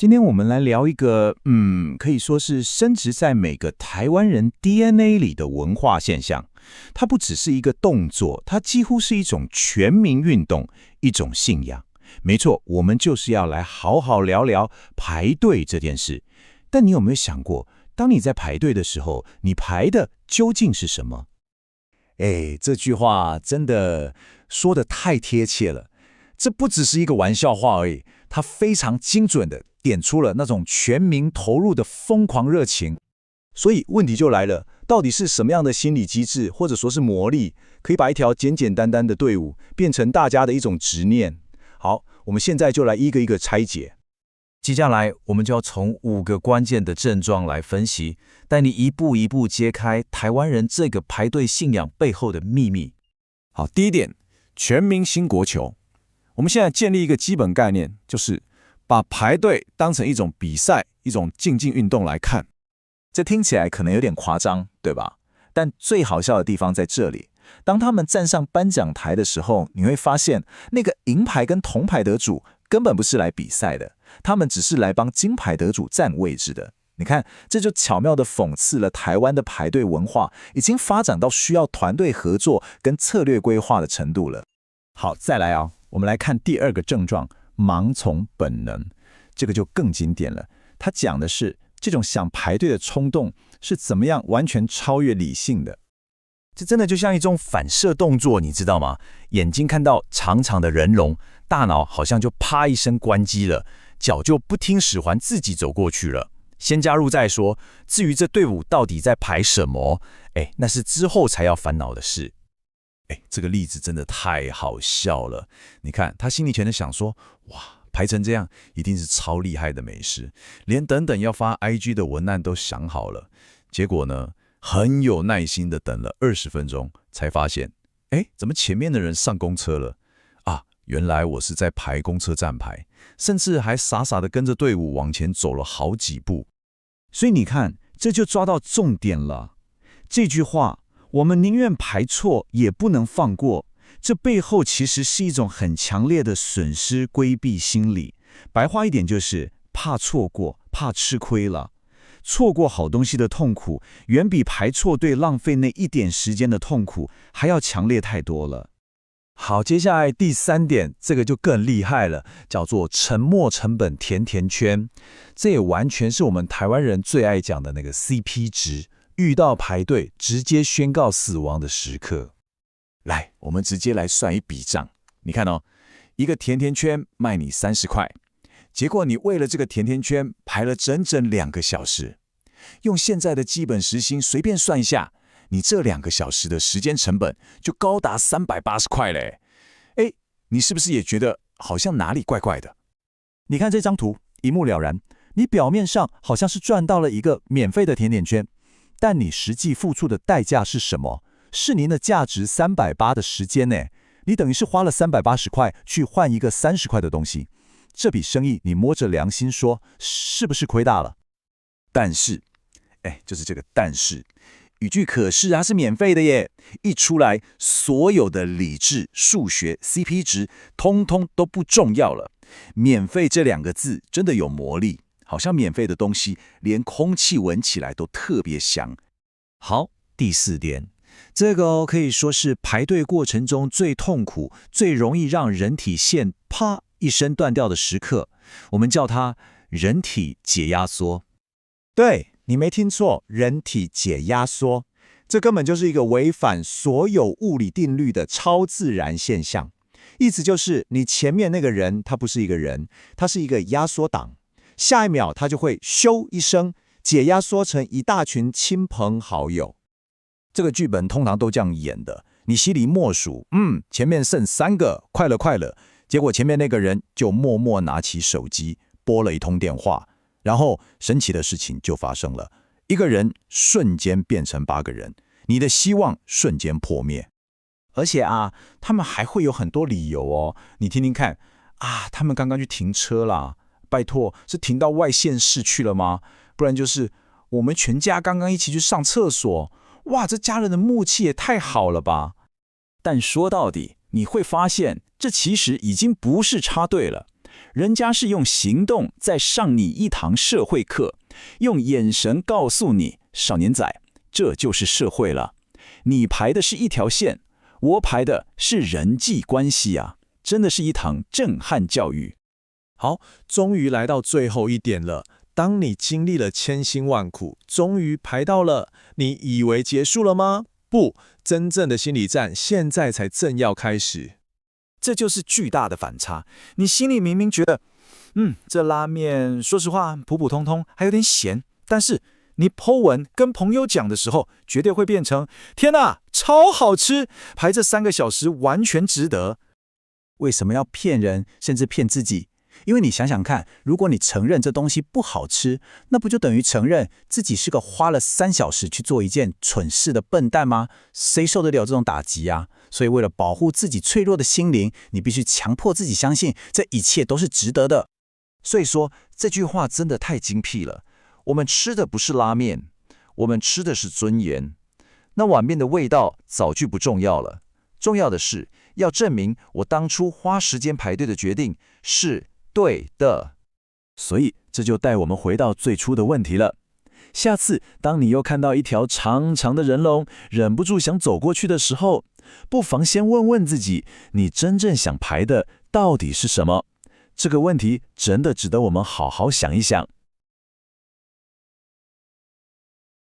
今天我們來聊一個，可以說是深植在每個台灣人 DNA 裡的文化現象。它不只是一個動作，它幾乎是一種全民運動，一種信仰。沒錯，我們就是要來好好聊聊排隊這件事。但你有沒有想過，當你在排隊的時候，你排的究竟是什麼？這句話真的說得太貼切了。這不只是一個玩笑話而已，它非常精準地點出了那種全民投入的瘋狂熱情。所以問題就來了，到底是什麼樣的心理機制，或者說是魔力，可以把一條簡簡單單的隊伍變成大家的一種執念？好，我們現在就來一個一個拆解。接下來我們就要從5個關鍵的症狀來分析，帶你一步一步揭開台灣人這個排隊信仰背後的秘密。好，第一點，全民興國球。我們現在建立一個基本概念，就是把排隊當成一種比賽、一種競技運動來看。這聽起來可能有點誇張，對吧？但最好笑的地方在這裡，當他們站上頒獎台的時候，你會發現那個銀牌跟銅牌得主根本不是來比賽的，他們只是來幫金牌得主佔位置的。你看，這就巧妙地諷刺了台灣的排隊文化已經發展到需要團隊合作跟策略規劃的程度了。好，再來啊，我們來看第2個症狀，盲從本能。這個就更經典了，它講的是這種想排隊的衝動是怎麼樣完全超越理性的。這真的就像一種反射動作，你知道嗎？眼睛看到長長的人龍，大腦好像就啪一聲關機了，腳就不聽使喚自己走過去了。先加入再說，至於這隊伍到底在排什麼，那是之後才要煩惱的事。這個例子真的太好笑了。你看，他心裡可能想說，哇，排成這樣，一定是超厲害的美食，連等等要發 IG 的文案都想好了。結果呢，很有耐心的等了20分鐘，才發現，怎麼前面的人上公車了？啊，原來我是在排公車站牌，甚至還傻傻的跟着隊伍往前走了好幾步。所以你看，這就抓到重點了。這句話，我們寧願排錯，也不能放過。這背後其實是一種很強烈的損失規避心理。白話一點就是怕錯過，怕吃虧了。錯過好東西的痛苦，遠比排錯隊浪費那一點時間的痛苦還要強烈太多了。好，接下來第3點，這個就更厲害了，叫做沉沒成本甜甜圈。這也完全是我們台灣人最愛講的那個 CP 值，遇到排隊直接宣告死亡的時刻。來，我們直接來算一筆賬。你看哦，一個甜甜圈賣你30塊，結果你為了這個甜甜圈排了整整2個小時。用現在的基本時薪隨便算一下，你這2個小時的時間成本就高達380塊嘞。你是不是也覺得好像哪裡怪怪的？你看這張圖，一目了然。你表面上好像是賺到了一個免費的甜甜圈，但你實際付出的代價是什麼？是您的價值380的時間呢？你等於是花了380塊去換一個30塊的東西。這筆生意你摸着良心說，是不是虧大了？但是，就是這個但是，語句可是它是免費的耶。一出來，所有的理智、數學、CP 值，通通都不重要了。免費這2個字真的有魔力，好像免費的東西，連空氣聞起來都特別香。好，第4點，這個可以說是排隊過程中最痛苦、最容易讓人體線啪一聲斷掉的時刻，我們叫它人體解壓縮。對，你沒聽錯，人體解壓縮，這根本就是一個違反所有物理定律的超自然現象。意思就是你前面那個人他不是一個人，他是一個壓縮檔，下一秒他就會咻一聲解壓縮成一大群親朋好友。這個劇本通常都這樣演的，你心裡默數，前面剩3個，快了快了，結果前面那個人就默默拿起手機撥了一通電話。然後神奇的事情就發生了，一個人瞬間變成8個人，你的希望瞬間破滅。而且啊，他們還會有很多理由哦，你聽聽看啊，他們剛剛去停車啦，拜託，是停到外縣市去了嗎？不然就是我們全家剛剛一起去上廁所，哇，這家人的默契也太好了吧。但說到底，你會發現這其實已經不是插隊了，人家是用行動在上你一堂社會課，用眼神告訴你，少年仔，這就是社會了。你排的是一條線，我排的是人際關係啊，真的是一堂震撼教育。好，終於來到最後一點了。當你經歷了千辛萬苦，終於排到了，你以為結束了嗎？不，真正的心理戰現在才正要開始。這就是巨大的反差。你心裡明明覺得，這拉麵說實話普普通通，還有點鹹，但是你 po 文跟朋友講的時候，絕對會變成天哪，超好吃，排這3個小時完全值得。為什麼要騙人，甚至騙自己？因為你想想看，如果你承認這東西不好吃，那不就等於承認自己是個花了3小時去做一件蠢事的笨蛋嗎？誰受得了這種打擊啊？所以為了保護自己脆弱的心靈，你必須強迫自己相信這一切都是值得的。所以說這句話真的太精闢了。我們吃的不是拉麵，我們吃的是尊嚴。那碗面的味道早就不重要了，重要的是要證明我當初花時間排隊的決定是對的。所以這就帶我們回到最初的問題了。下次當你又看到一條長長的人龍，忍不住想走過去的時候，不妨先問問自己，你真正想排的到底是什麼？這個問題真的值得我們好好想一想。